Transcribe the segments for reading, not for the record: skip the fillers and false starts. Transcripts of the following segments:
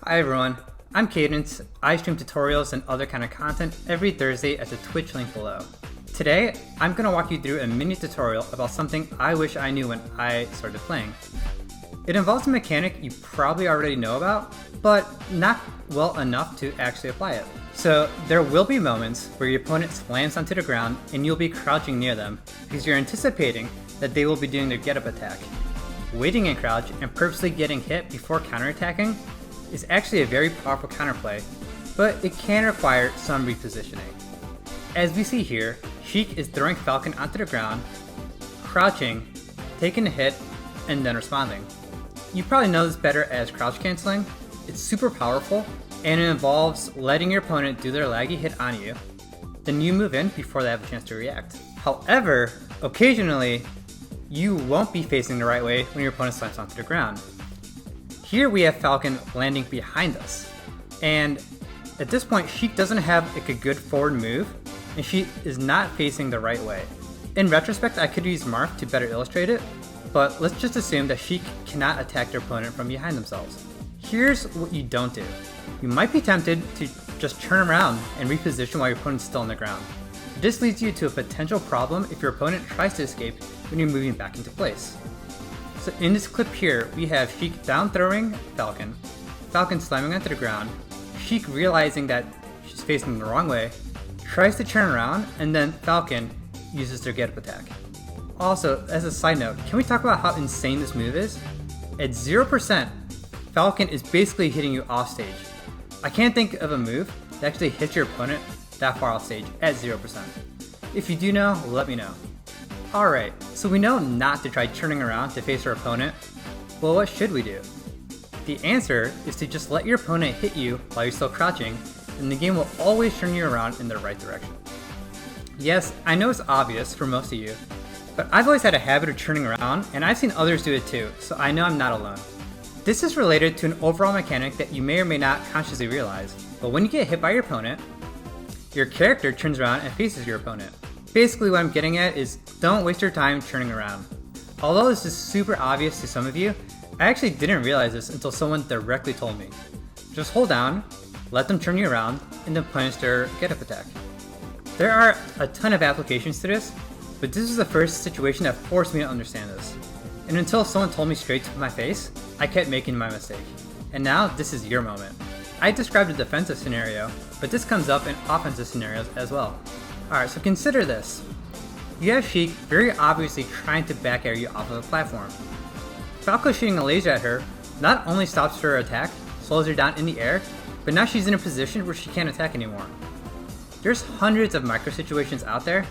Hi everyone, I'm Cadence. I stream tutorials and other kind of content every Thursday at the Twitch link below. Today, I'm going to walk you through a mini tutorial about something I wish I knew when I started playing. It involves a mechanic you probably already know about, but not well enough to actually apply it. So there will be moments where your opponent slams onto the ground and you'll be crouching near them because you're anticipating that they will be doing their get-up attack. Waiting in crouch and purposely getting hit before counterattacking is actually a very powerful counterplay, but it can require some repositioning. As we see here, Sheik is throwing Falcon onto the ground, crouching, taking a hit, and then responding. You probably know this better as crouch canceling. It's super powerful, and it involves letting your opponent do their laggy hit on you, then you move in before they have a chance to react. However, occasionally, you won't be facing the right way when your opponent slams onto the ground. Here we have Falcon landing behind us, and at this point Sheik doesn't have a good forward move, and she is not facing the right way. In retrospect, I could use Marth to better illustrate it, but let's just assume that Sheik cannot attack their opponent from behind themselves. Here's what you don't do. You might be tempted to just turn around and reposition while your opponent's still on the ground. This leads you to a potential problem if your opponent tries to escape when you're moving back into place. So in this clip here, we have Sheik down throwing Falcon, Falcon slamming onto the ground, Sheik realizing that she's facing the wrong way, tries to turn around, and then Falcon uses their get-up attack. Also, as a side note, can we talk about how insane this move is? At 0%, Falcon is basically hitting you off stage. I can't think of a move that actually hits your opponent that far off stage at 0%. If you do know, let me know. Alright, so we know not to try turning around to face our opponent. Well, what should we do? The answer is to just let your opponent hit you while you're still crouching, and the game will always turn you around in the right direction. Yes, I know it's obvious for most of you, but I've always had a habit of turning around, and I've seen others do it too, so I know I'm not alone. This is related to an overall mechanic that you may or may not consciously realize, but when you get hit by your opponent, your character turns around and faces your opponent. Basically what I'm getting at is don't waste your time turning around. Although this is super obvious to some of you, I actually didn't realize this until someone directly told me. Just hold down, let them turn you around, and then punish their get-up attack. There are a ton of applications to this, but this is the first situation that forced me to understand this. And until someone told me straight to my face, I kept making my mistake. And now this is your moment. I described a defensive scenario, but this comes up in offensive scenarios as well. Alright, so consider this. You have Sheik very obviously trying to back air you off of a platform. Falco shooting a laser at her not only stops her attack, slows her down in the air, but now she's in a position where she can't attack anymore. There's hundreds of micro situations out there.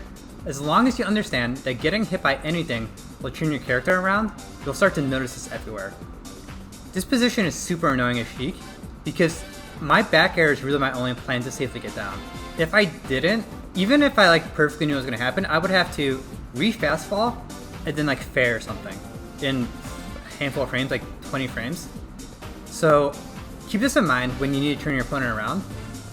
As long as you understand that getting hit by anything will turn your character around, you'll start to notice this everywhere. This position is super annoying as Sheik, because my back air is really my only plan to safely get down. If I didn't, even if I perfectly knew what was going to happen, I would have to re-fast fall and then fair or something in a handful of frames, 20 frames. So keep this in mind when you need to turn your opponent around.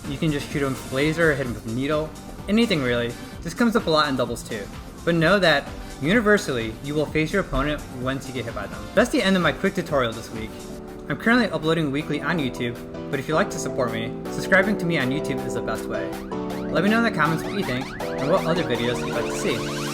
You can just shoot him with laser, hit him with needle, anything really. This comes up a lot in doubles too. But know that universally, you will face your opponent once you get hit by them. That's the end of my quick tutorial this week. I'm currently uploading weekly on YouTube, but if you'd like to support me, subscribing to me on YouTube is the best way. Let me know in the comments what you think and what other videos you'd like to see.